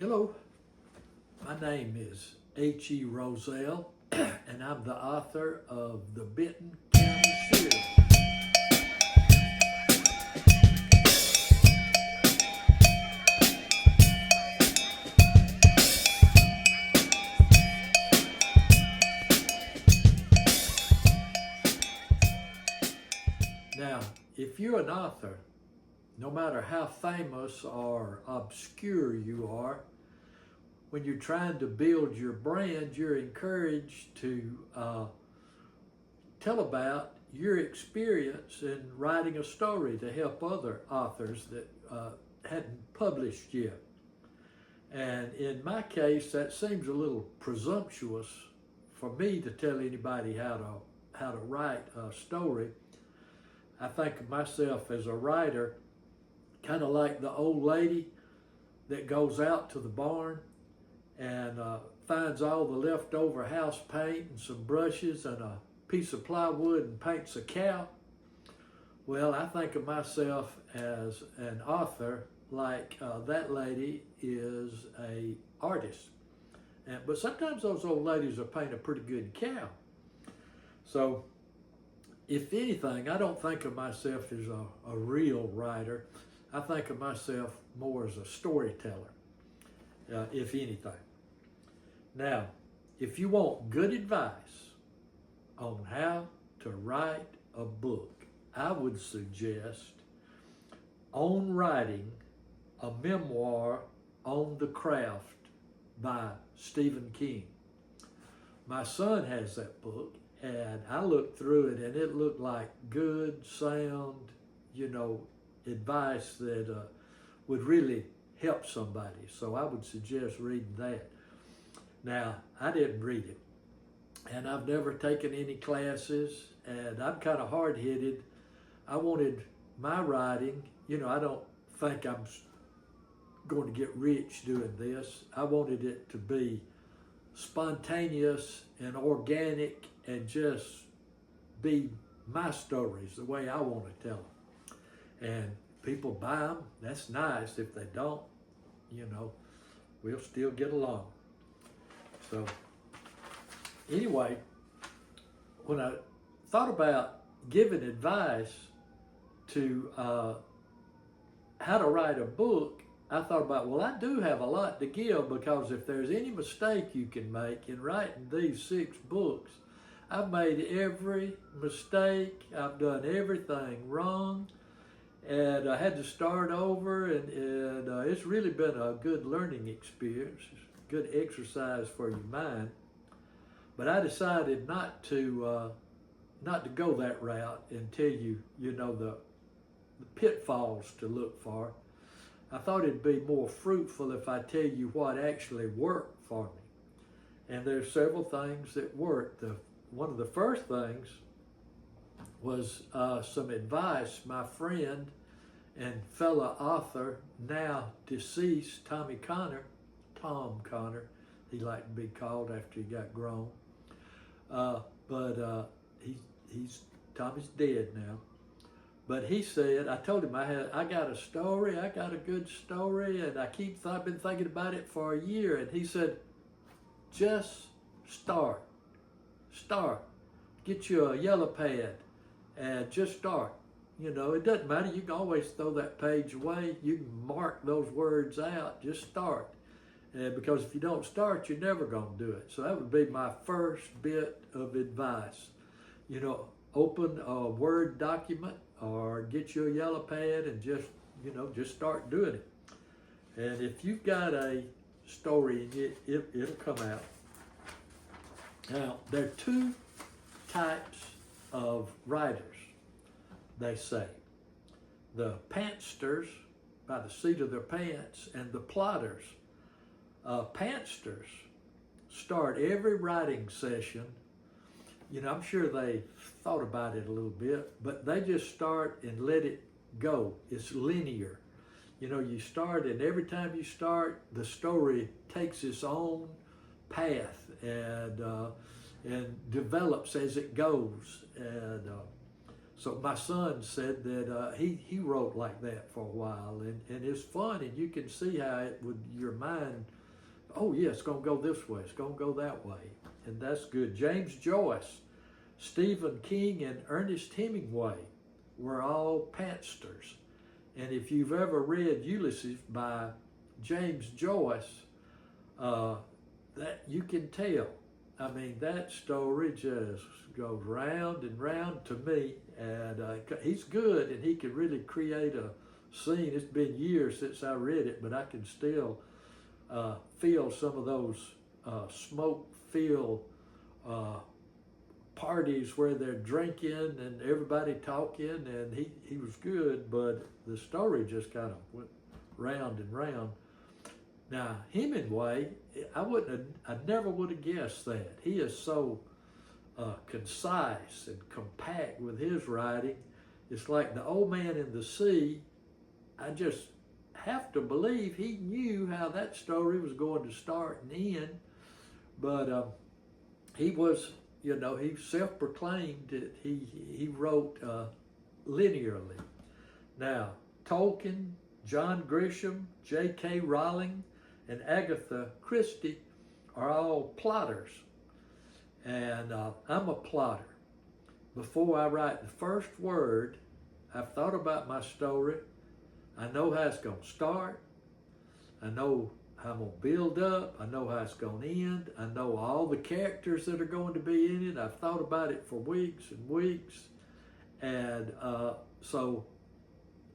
Hello, my name is H.E. Rozelle, and I'm the author of the Benton County Series. Now, if you're an author, no matter how famous or obscure you are, when you're trying to build your brand, you're encouraged to tell about your experience in writing a story to help other authors that hadn't published yet. And in my case, that seems a little presumptuous for me to tell anybody how to write a story. I think of myself as a writer kind of like the old lady that goes out to the barn and finds all the leftover house paint and some brushes and a piece of plywood and paints a cow. Well, I think of myself as an author like that lady is a artist. But sometimes those old ladies will paint a pretty good cow. So if anything, I don't think of myself as a real writer. I think of myself more as a storyteller, if anything. Now, if you want good advice on how to write a book, I would suggest On Writing, a Memoir on the Craft by Stephen King. My son has that book, and I looked through it, and it looked like good, sound, advice that would really help somebody. So I would suggest reading that. Now, I didn't read it, and I've never taken any classes, and I'm kind of hard-headed. I wanted my writing, I don't think I'm going to get rich doing this. I wanted it to be spontaneous and organic and just be my stories the way I want to tell them. And people buy them, that's nice. If they don't, we'll still get along. So anyway, when I thought about giving advice to how to write a book, I thought about, well, I do have a lot to give, because if there's any mistake you can make in writing these 6 books, I've made every mistake, I've done everything wrong, and I had to start over, and it's really been a good learning experience, good exercise for your mind. But I decided not to go that route and tell you, the pitfalls to look for. I thought it'd be more fruitful if I tell you what actually worked for me. And there's several things that worked. One of the first things was some advice my friend and fellow author, now deceased, Tom Connor, he liked to be called after he got grown. Tommy's dead now. But he said, I told him I got a good story, and I've been thinking about it for a year. And he said, just start. Get you a yellow pad and just start. It doesn't matter. You can always throw that page away. You can mark those words out. Just start. Because if you don't start, you're never going to do it. So that would be my first bit of advice. Open a Word document or get you a yellow pad and just start doing it. And if you've got a story, it'll come out. Now, there are 2 types of writers, they say. The pantsters, by the seat of their pants, and the plotters. Pantsters start every writing session. I'm sure they thought about it a little bit, but they just start and let it go. It's linear. You start, and every time you start, the story takes its own path and develops as it goes. And So my son said that he wrote like that for a while, and it's fun, and you can see how it would, your mind, oh yeah, it's going to go this way, it's going to go that way, and that's good. James Joyce, Stephen King, and Ernest Hemingway were all pantsters. And if you've ever read Ulysses by James Joyce, that you can tell. I mean, that story just goes round and round to me, and he's good, and he can really create a scene. It's been years since I read it, but I can still feel some of those smoke-filled parties where they're drinking and everybody talking, and he was good, but the story just kind of went round and round. Now, Hemingway, I never would have guessed that. He is so concise and compact with his writing. It's like The Old Man and the Sea. I just have to believe he knew how that story was going to start and end, but he was, you know, he self-proclaimed that he wrote linearly. Now, Tolkien, John Grisham, J.K. Rowling, and Agatha Christie are all plotters. And I'm a plotter. Before I write the first word, I've thought about my story. I know how it's going to start. I know how I'm going to build up. I know how it's going to end. I know all the characters that are going to be in it. I've thought about it for weeks and weeks. And so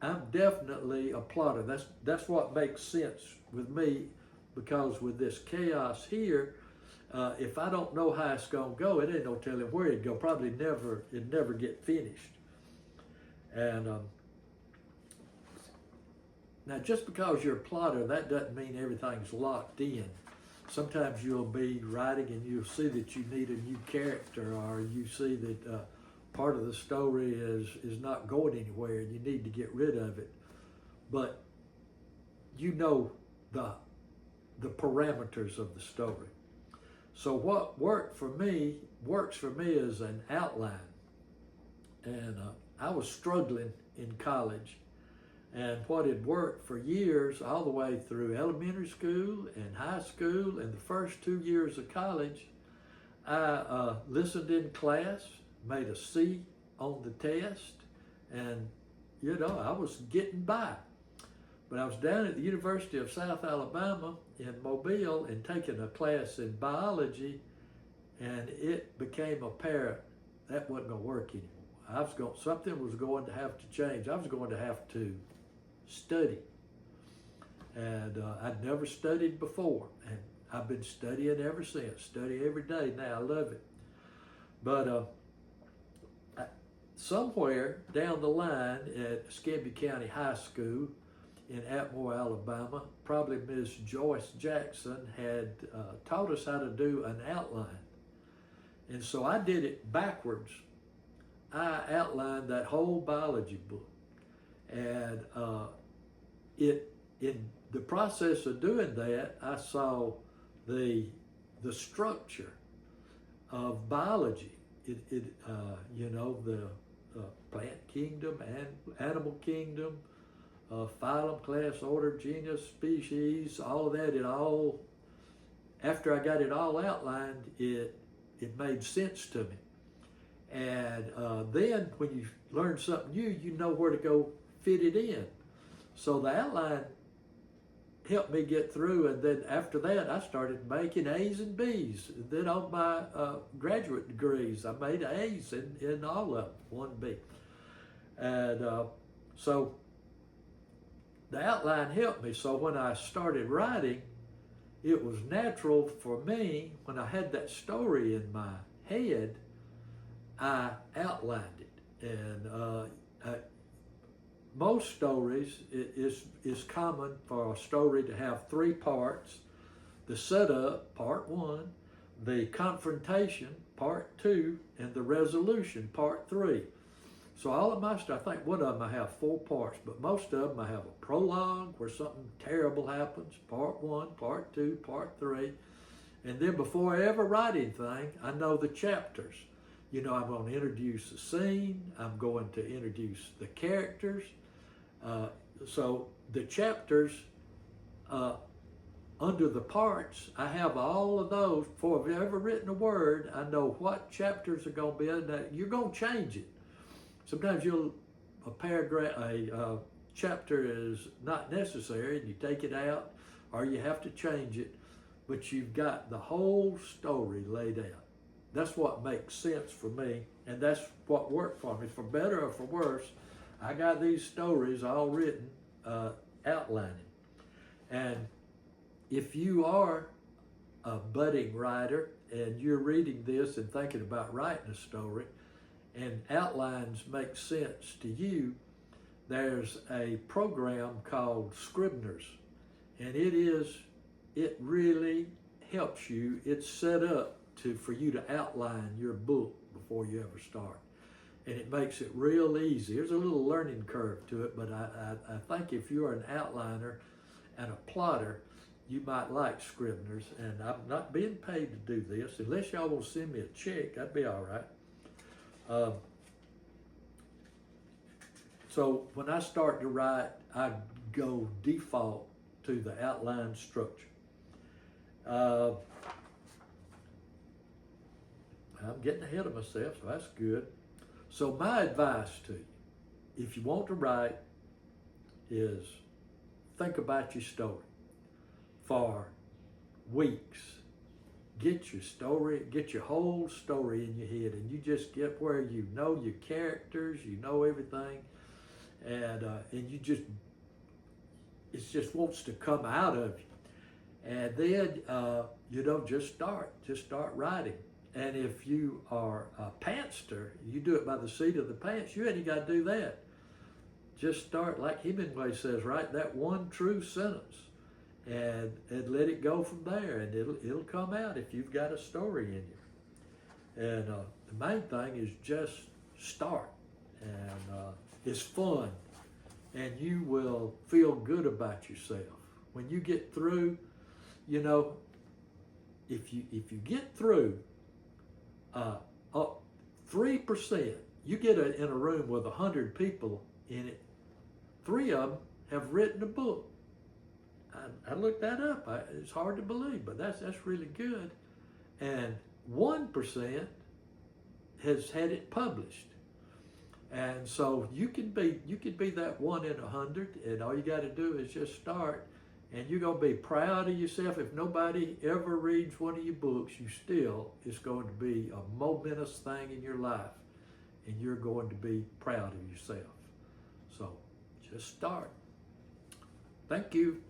I'm definitely a plotter. That's what makes sense with me, because with this chaos here, if I don't know how it's going to go, it ain't no telling where it'd go. Probably it'd never get finished. And now, just because you're a plotter, that doesn't mean everything's locked in. Sometimes you'll be writing and you'll see that you need a new character, or you see that part of the story is not going anywhere and you need to get rid of it. But you know the parameters of the story. So what works for me as an outline. And I was struggling in college. And what had worked for years, all the way through elementary school and high school and the first 2 years of college, I listened in class, made a C on the test, and you know, I was getting by. But I was down at the University of South Alabama in Mobile and taking a class in biology, and it became apparent that wasn't going to work anymore. Something was going to have to change. I was going to have to study. And I'd never studied before, and I've been studying ever since. Study every day now. I love it. But somewhere down the line at Scrivener County High School in Atmore, Alabama, probably Ms. Joyce Jackson had taught us how to do an outline. And so I did it backwards. I outlined that whole biology book. And in the process of doing that, I saw the structure of biology. You know, the plant kingdom and animal kingdom, phylum, class, order, genus, species, all of that. After I got it all outlined, it made sense to me. And then when you learn something new, you know where to go fit it in. So the outline helped me get through, and then after that, I started making A's and B's. And then on my graduate degrees, I made A's in all of them, 1B. And so the outline helped me. So when I started writing, it was natural for me, when I had that story in my head, I outlined it. And most stories, it is common for a story to have 3 parts: the setup, part 1, the confrontation, part 2, and the resolution, part 3. So all of my stuff, I think one of them I have 4 parts, but most of them I have a prologue where something terrible happens, part 1, part 2, part 3. And then before I ever write anything, I know the chapters. You know, I'm going to introduce the scene. I'm going to introduce the characters. So the chapters, under the parts, I have all of those. Before I've ever written a word, I know what chapters are going to be. Now, you're going to change it. Sometimes a chapter is not necessary, and you take it out, or you have to change it. But you've got the whole story laid out. That's what makes sense for me, and that's what worked for me. For better or for worse, I got these stories all written, outlining. And if you are a budding writer and you're reading this and thinking about writing a story, and outlines make sense to you, there's a program called Scriveners, and it really helps you. It's set up for you to outline your book before you ever start. And it makes it real easy. There's a little learning curve to it, but I think if you're an outliner and a plotter, you might like Scriveners. And I'm not being paid to do this. Unless y'all will send me a check, that'd be all right. So when I start to write, I go default to the outline structure. I'm getting ahead of myself, so that's good. So my advice to you, if you want to write, is think about your story for weeks. Get your story, get your whole story in your head, and you just get where you know your characters, you know everything, and you just, it just wants to come out of you. And then, just start writing. And if you are a pantster, you do it by the seat of the pants, you ain't got to do that. Just start, like Hemingway says, write that one true sentence and let it go from there, and it'll come out if you've got a story in you. And the main thing is just start, and it's fun, and you will feel good about yourself. When you get through, if you get through 3%, you get in a room with 100 people in it, 3 of them have written a book. I looked that up. It's hard to believe, but that's really good. And 1% has had it published. And so you could be that 1 in 100, and all you got to do is just start. And you're going to be proud of yourself. If nobody ever reads one of your books, it's going to be a momentous thing in your life. And you're going to be proud of yourself. So just start. Thank you.